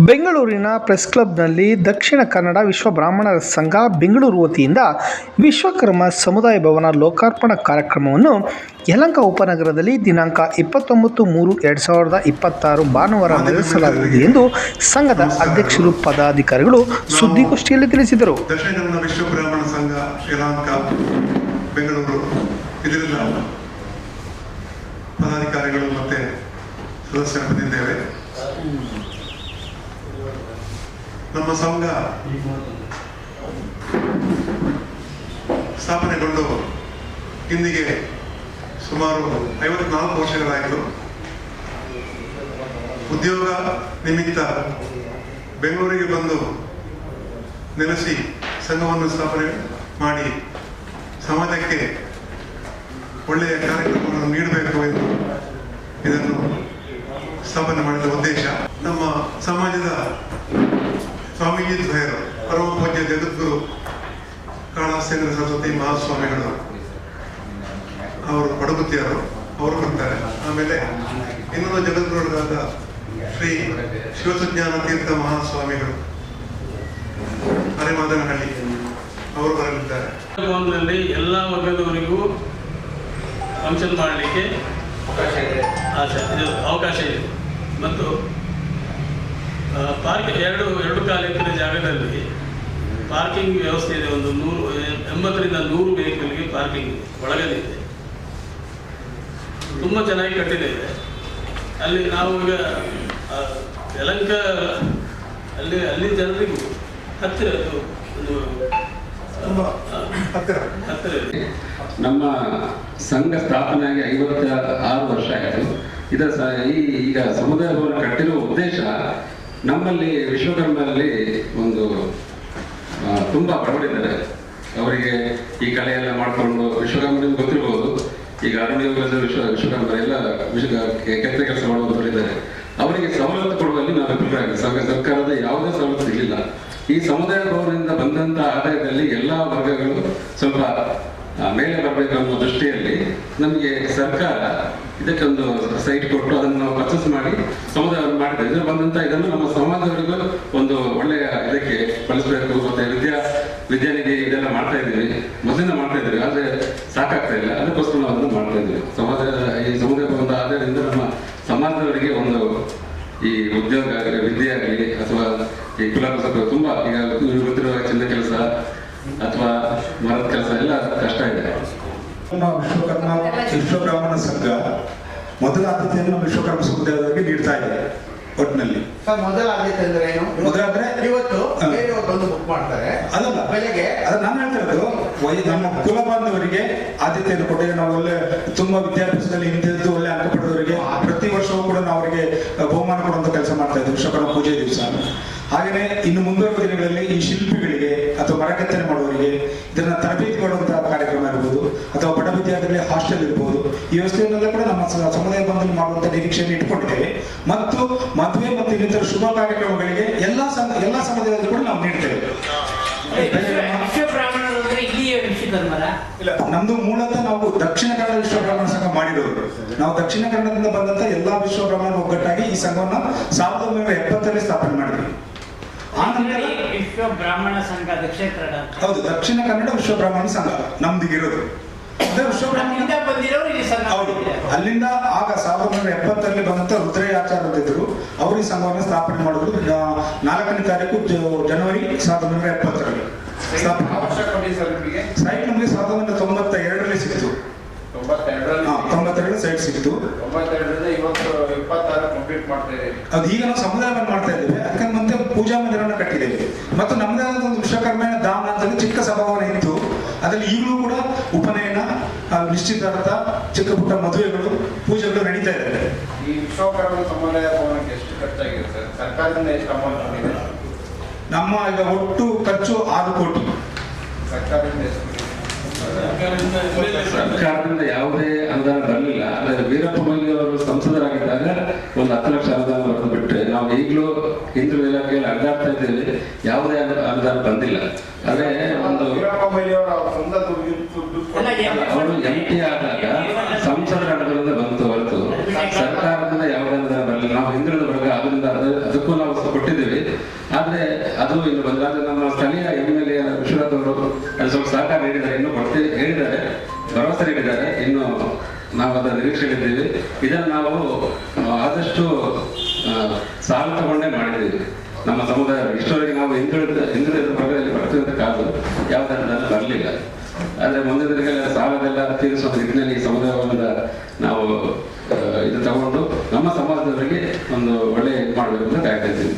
ಬೆಂಗಳೂರಿನ ಪ್ರೆಸ್ ಕ್ಲಬ್ನಲ್ಲಿ ದಕ್ಷಿಣ ಕನ್ನಡ ವಿಶ್ವ ಬ್ರಾಹ್ಮಣರ ಸಂಘ ಬೆಂಗಳೂರು ವತಿಯಿಂದ ವಿಶ್ವಕರ್ಮ ಸಮುದಾಯ ಭವನ ಲೋಕಾರ್ಪಣಾ ಕಾರ್ಯಕ್ರಮವನ್ನು ಯಲಹಂಕ ಉಪನಗರದಲ್ಲಿ ದಿನಾಂಕ 29/3/2026 ಭಾನುವಾರ ನಡೆಸಲಾಗುವುದು ಎಂದು ಸಂಘದ ಅಧ್ಯಕ್ಷರು ಪದಾಧಿಕಾರಿಗಳು ಸುದ್ದಿಗೋಷ್ಠಿಯಲ್ಲಿ ತಿಳಿಸಿದರು. ದಕ್ಷಿಣ ಕನ್ನಡ ವಿಶ್ವ ಬ್ರಾಹ್ಮಣ ಸಂಘ ಯಲಹಂಕ ಬೆಂಗಳೂರು ಇದರಿಂದ ಪದಾಧಿಕಾರಿಗಳು ಮತ್ತೆ ಸದಸ್ಯರು ಬಂದಿದ್ದೇವೆ. ನಮ್ಮ ಸಂಘ ಸ್ಥಾಪನೆಗೊಂಡು ಇಂದಿಗೆ ಸುಮಾರು 54 ವರ್ಷಗಳಾಯಿತು. ಉದ್ಯೋಗ ನಿಮಿತ್ತ ಬೆಂಗಳೂರಿಗೆ ಬಂದು ನೆಲೆಸಿ ಸಂಘವನ್ನು ಸ್ಥಾಪನೆ ಮಾಡಿ ಸಮಾಜಕ್ಕೆ ಒಳ್ಳೆಯ ಕಾರ್ಯಕ್ರಮಗಳನ್ನು ನೀಡಬೇಕು ಎಂದು ಇದನ್ನು ಸ್ಥಾಪನೆ ಮಾಡಿದ ಉದ್ದೇಶ. ನಮ್ಮ ಸಮಾಜದ ಸ್ವಾಮೀಜಿ ದ್ವಯರು ಪರಮ ಪೂಜ್ಯ ಜಗದ್ಗುರು ಕಾಳಾಸೇಂದ್ರ ಸರಸ್ವತಿ ಮಹಾಸ್ವಾಮಿಗಳು ಅವರು ಪಡುಗುತ್ತಿಯರು, ಅವರು ಬರ್ತಾರೆ. ಆಮೇಲೆ ಇನ್ನೊಂದು ಜಗದ್ಗುರುಗಳಾದ ಶ್ರೀ ಶಿವಸುಜ್ಞಾನ ತೀರ್ಥ ಮಹಾಸ್ವಾಮಿಗಳು ಅರೆಮಾದನಹಳ್ಳಿ ಅವರು ಬರಲಿದ್ದಾರೆ. ಭವನದಲ್ಲಿ ಎಲ್ಲ ವರ್ಗದವರಿಗೂ ಫಂಕ್ಷನ್ ಮಾಡಲಿಕ್ಕೆ ಅವಕಾಶ ಇದೆ ಮತ್ತು ಪಾರ್ಕ್ ಎರಡು ಕಾಲ ಎಕರೆ ಜಾಗದಲ್ಲಿ ಪಾರ್ಕಿಂಗ್ ವ್ಯವಸ್ಥೆ ಇದೆ. ಒಂದು 80ರಿಂದ 100 ವೆಹಿಕಲ್ಗೆ ಪಾರ್ಕಿಂಗ್ ಒಳಗಡೆ ಇದೆ. ತುಂಬ ಚೆನ್ನಾಗಿ ಕಟ್ಟಿದ್ದೇವೆ. ಅಲ್ಲಿ ನಾವು ಈಗ ಯಲಹಂಕ ಅಲ್ಲಿ ಜನರಿಗೂ ಹತ್ತಿರ ಹತ್ತಿರ ನಮ್ಮ ಸಂಘ ಸ್ಥಾಪನೆಯಾಗಿ 56 ವರ್ಷ ಆಯಿತು. ಈಗ ಸಮುದಾಯ ಭವನ ಕಟ್ಟಿರುವ ಉದ್ದೇಶ, ನಮ್ಮಲ್ಲಿ ವಿಶ್ವಕರ್ಮರಲ್ಲಿ ಒಂದು ತುಂಬ ಬಡವರಿದ್ದಾರೆ. ಅವರಿಗೆ ಈ ಕಲೆ ಎಲ್ಲ ಮಾಡಿಕೊಂಡು ವಿಶ್ವಕರ್ಮರಿಗೆ ಗೊತ್ತಿರ್ಬೋದು. ಈಗ ಅರಣ್ಯದಲ್ಲಿ ವಿಶ್ವಕರ್ಮ ಎಲ್ಲ ಕೆತ್ತ ಕೆಲಸ ಮಾಡುವವರಿದ್ದಾರೆ. ಅವರಿಗೆ ಸವಲತ್ತು ಕೊಡುವಲ್ಲಿ ನಾವು ವಿಫಲರಾಗಿ ಸರ್ಕಾರದ ಯಾವುದೇ ಸವಲತ್ತು ಸಿಗಲಿಲ್ಲ. ಈ ಸಮುದಾಯ ಭವನದಿಂದ ಬಂದಂಥ ಆದಾಯದಲ್ಲಿ ಎಲ್ಲ ವರ್ಗಗಳು ಸ್ವಲ್ಪ ಮೇಲೆ ಬರಬೇಕು ಅನ್ನೋ ದೃಷ್ಟಿಯಲ್ಲಿ ನಮಗೆ ಸರ್ಕಾರ ಇದಕ್ಕೊಂದು ಸೈಟ್ ಕೊಟ್ಟು ಅದನ್ನು ನಾವು ಪರ್ಚೇಸ್ ಮಾಡಿ ಸಮುದಾಯವನ್ನು ಮಾಡಿದ್ದೇವೆ. ಇದನ್ನು ಬಂದಂಥ ಇದನ್ನು ನಮ್ಮ ಸಮಾಜದವರಿಗೂ ಒಂದು ಒಳ್ಳೆಯ ಇದಕ್ಕೆ ಬಳಸಬೇಕು. ಮತ್ತು ವಿದ್ಯಾನಿಧಿ ಇದೆಲ್ಲ ಮಾಡ್ತಾ ಇದ್ದೀವಿ, ಮೊದಲಿಂದ ಮಾಡ್ತಾ ಇದ್ದೀವಿ, ಆದರೆ ಸಾಕಾಗ್ತಾ ಇಲ್ಲ. ಅದಕ್ಕೋಸ್ಕರ ನಾವು ಅದನ್ನು ಮಾಡ್ತಾ ಇದ್ದೀವಿ. ಈ ಸಮುದಾಯ ಒಂದು ಆಧಾರದಿಂದ ನಮ್ಮ ಸಮಾಜದವರಿಗೆ ಒಂದು ಈ ಉದ್ಯೋಗ ಆಗಲಿ, ವಿದ್ಯೆ ಆಗಲಿ, ಅಥವಾ ಈ ಕುಲಕಸಬ ತುಂಬ ಈಗ ಗೊತ್ತಿರುವ ಚಿನ್ನ ಕೆಲಸ ಅಥವಾ ಮರದ ಕೆಲಸ ಎಲ್ಲ ಕಷ್ಟ ಇದೆ. ವಿಶ್ವಬ್ರಾಹ್ಮಣ ಸಂಘ ಮೊದಲ ಆದ್ಯತೆಯನ್ನು ನಮ್ಮ ವಿಶ್ವಕರ್ಮ ಸಮುದಾಯದವರಿಗೆ ನೀಡ್ತಾ ಇದೆ. ಒಟ್ಟಿನಲ್ಲಿ ಮೊದಲ ಆದ್ಯತೆ ಅಂದ್ರೆ ಏನು? ಮೊದಲಾದ್ರೆ ಇವತ್ತು ಬುಕ್ ಮಾಡ್ತಾರೆ, ಅದಲ್ಲ ಬೆಲೆಗೆ. ಅದು ನಾನು ಹೇಳ್ತಾ ಇರೋದು, ನಮ್ಮ ಕುಲ ಬಾಂಧವರಿಗೆ ಆದ್ಯತೆಯನ್ನು ಕೊಟ್ಟಿಗೆ. ನಾವು ಒಳ್ಳೆ ತುಂಬಾ ವಿದ್ಯಾಭ್ಯಾಸದಲ್ಲಿ ಹಿಂದಿದ್ದು ಒಳ್ಳೆ ಅಂಕ ಪಡೆದವರಿಗೆ ಪ್ರತಿ ವರ್ಷವೂ ಕೂಡ ನಾವು ಅವರಿಗೆ ಬಹುಮಾನ ಕೊಡುವಂತ ಕೆಲಸ ಮಾಡ್ತಾ ಇದ್ದೀವಿ ವಿಶ್ವಕರ್ಮ ಪೂಜೆ ದಿವಸ. ಹಾಗೆಯೇ ಇನ್ನು ಮುಂಬರುವ ದಿನಗಳಲ್ಲಿ ಈ ಶಿಲ್ಪಿಗಳಿಗೆ ಅಥವಾ ಮರಕೆತ್ತನೆ ಮಾಡುವವರಿಗೆ ಇದನ್ನ ತರಬೇತಿ ಕೊಡುವಂತಹ ಕಾರ್ಯಕ್ರಮ ಇರ್ಬೋದು, ಅಥವಾ ಬಡ ವಿದ್ಯಾರ್ಥಿಗಳಿಗೆ ಹಾಸ್ಟೆಲ್ ಇರ್ಬೋದು. ಈ ವ್ಯವಸ್ಥೆಯನ್ನೆಲ್ಲ ಕೂಡ ನಮ್ಮ ಸಮುದಾಯ ಭವನದಲ್ಲಿ ಮಾಡುವಂತ ನಿರೀಕ್ಷೆಯನ್ನು ಇಟ್ಕೊಂಡಿದ್ದೇವೆ. ಮತ್ತು ಮದುವೆ ಮತ್ತು ಇನ್ನಿತರ ಶುಭ ಕಾರ್ಯಕ್ರಮಗಳಿಗೆ ಎಲ್ಲ ಸಮುದಾಯದಲ್ಲೂ ಕೂಡ ನಾವು ನೀಡ್ತೇವೆ. ಇಲ್ಲ, ನಮ್ದು ಮೂಲತಃ ನಾವು ದಕ್ಷಿಣ ಕನ್ನಡ ವಿಶ್ವ ಬ್ರಾಹ್ಮಣ ಸಂಘ ಮಾಡಿರೋರು. ನಾವು ದಕ್ಷಿಣ ಕನ್ನಡದಿಂದ ಬಂದಂತ ಎಲ್ಲಾ ವಿಶ್ವ ಬ್ರಾಹ್ಮಣ ಒಗ್ಗಟ್ಟಾಗಿ ಈ ಸಂಘವನ್ನ 1970ರಲ್ಲಿ ಸ್ಥಾಪನೆ ಮಾಡಿದ್ವಿ. ವಿಶ್ವ ಬ್ರಾಹ್ಮಣ ಸಂಘ ಹೌದು, ದಕ್ಷಿಣ ಕನ್ನಡ ವಿಶ್ವ ಬ್ರಾಹ್ಮಣ ಸಂಘ ನಮ್ದಿಗಿರೋದು. ಅಲ್ಲಿಂದ ಆಗ 1970ರಲ್ಲಿ ಬಂದಂತ ರುದ್ರಯ್ಯ ಆಚಾರ್ಯ ಇದ್ರು. ಅವರು ಈ ಸಂಘವನ್ನು ಸ್ಥಾಪನೆ ಮಾಡಿದ್ರು 4ನೇ ತಾರೀಕು ಜನವರಿ 1970ರಲ್ಲಿ. ಸೈಟ್ ನಮಗೆ 1992ರಲ್ಲಿ ಸಿಕ್ತು. 92 ಸೈಟ್ ಸಿಕ್ತು. ಅದು ಈಗ ನಾವು ಸಮುದಾಯವನ್ನು ಮಾಡ್ತಾ ಇದ್ದೇವೆ. ಅದಕ್ಕೆ ಮತ್ತೆ ಪೂಜಾ ಮಂದಿರವನ್ನು ಕಟ್ಟಿದ್ದೇವೆ. ಮತ್ತು ನಮ್ಮದೇ ಆದ ಒಂದು ವಿಶ್ವಕರ್ಮನ ಧಾಮ ಅಂತ ಚಿಕ್ಕ ಸಭಾವನ ಇತ್ತು. ಅದರಲ್ಲಿ ಈಗಲೂ ಕೂಡ ಉಪನಯನ, ನಿಶ್ಚಿತಾರ್ಥ, ಚಿಕ್ಕ ಪುಟ್ಟ ಮದುವೆಗಳು, ಪೂಜೆಗಳು ನಡೀತಾ ಇದ್ದಾರೆ. ಈ ವಿಶ್ವಕರ್ಮ ಸಮುದಾಯ ಭವನಕ್ಕೆ ಎಷ್ಟು ಖರ್ಚಾಗಿದೆ ಸರ್? ಸರ್ಕಾರದಿಂದ ಎಷ್ಟು ಅಮೌಂಟ್ ಬಂದಿದೆ? ನಮ್ಮ ಈಗ ಒಟ್ಟು ಖರ್ಚು 6 ಕೋಟಿ. ಸರ್ಕಾರದಿಂದ ಎಷ್ಟು? ಸರ್ಕಾರದಿಂದ ಯಾವುದೇ ಅನುದಾನ ಬರಲಿಲ್ಲ. ಆದರೆ ವೀರಪ್ಪ ಮೊಯ್ಲಿ ಅವರು ಸಂಸದರಾಗಿದ್ದಾಗ ಒಂದು 10 ಲಕ್ಷ ಅನುದಾನ ಬರೆದು ಬಿಟ್ಟರೆ ನಾವು ಈಗಲೂ ಹಿಂದೂ ಇಲಾಖೆಯಲ್ಲಿ ಅಡ್ಡಾಡ್ತಾ ಇದ್ದೇವೆ. ಯಾವುದೇ ಅನುದಾನ ಬಂದಿಲ್ಲ. ಆದ್ರೆ ಒಂದು ಸಿದ್ದರಾಮಯ್ಯ ಅವರ ಸ್ವಂತ ದುಡ್ಡು ಅಲ್ಲ, ಅವರು MP ಆದಾಗ ಸಂಸದರ ಹಣದಿಂದ ಬಂತು ಹೊರತು ಸರ್ಕಾರದಿಂದ ಯಾವುದರಿಂದ ಬರಲಿಲ್ಲ. ನಾವು ಹಿಂದುಳಿದ ವರ್ಗ ಅದರಿಂದ ಅದಕ್ಕೂ ನಾವು ಕೊಟ್ಟಿದ್ದೀವಿ. ಆದ್ರೆ ಅದು ಇನ್ನು ಬಂದಾದ್ರೆ ನಮ್ಮ ಸ್ಥಳೀಯ MLA ವಿಶ್ವನಾಥ್ ಅವರು ಅದು ಸ್ವಲ್ಪ ಸಹಕಾರ ನೀಡಿದ್ದಾರೆ, ಇನ್ನು ಕೊಡ್ತೀವಿ ಹೇಳಿದ್ದಾರೆ, ಭರವಸೆ ನೀಡಿದ್ದಾರೆ. ಇನ್ನು ನಾವು ಅದರ ನಿರೀಕ್ಷೆಯಲ್ಲಿದ್ದೀವಿ. ಇದನ್ನು ನಾವು ಆದಷ್ಟು ಸಾಲ ತಗೊಂಡೇ ಮಾಡಿದ್ದೀವಿ ನಮ್ಮ ಸಮುದಾಯ. ಇಷ್ಟವರೆಗೆ ನಾವು ಹಿಂದುಳಿದ ವರ್ಗದಲ್ಲಿ ಬರ್ತೀವಿ ಅಂತ ಕಾದು ಯಾವುದರಿಂದ ಬರಲಿಲ್ಲ. ಆದರೆ ಮುಂದಿನ ದಿನಗಳಲ್ಲಿ ಸಾಲದೆಲ್ಲ ತೀರಿಸುವ ನಿಟ್ಟಿನಲ್ಲಿ ಈ ಸಮುದಾಯದಿಂದ ನಾವು ಇದು ತಗೊಂಡು ನಮ್ಮ ಸಮಾಜದವರಿಗೆ ಒಂದು ಒಳ್ಳೆಯ ಇದು ಮಾಡಬೇಕು ಅಂತ ಕಾಯ್ತಾ ಇದ್ದೀವಿ.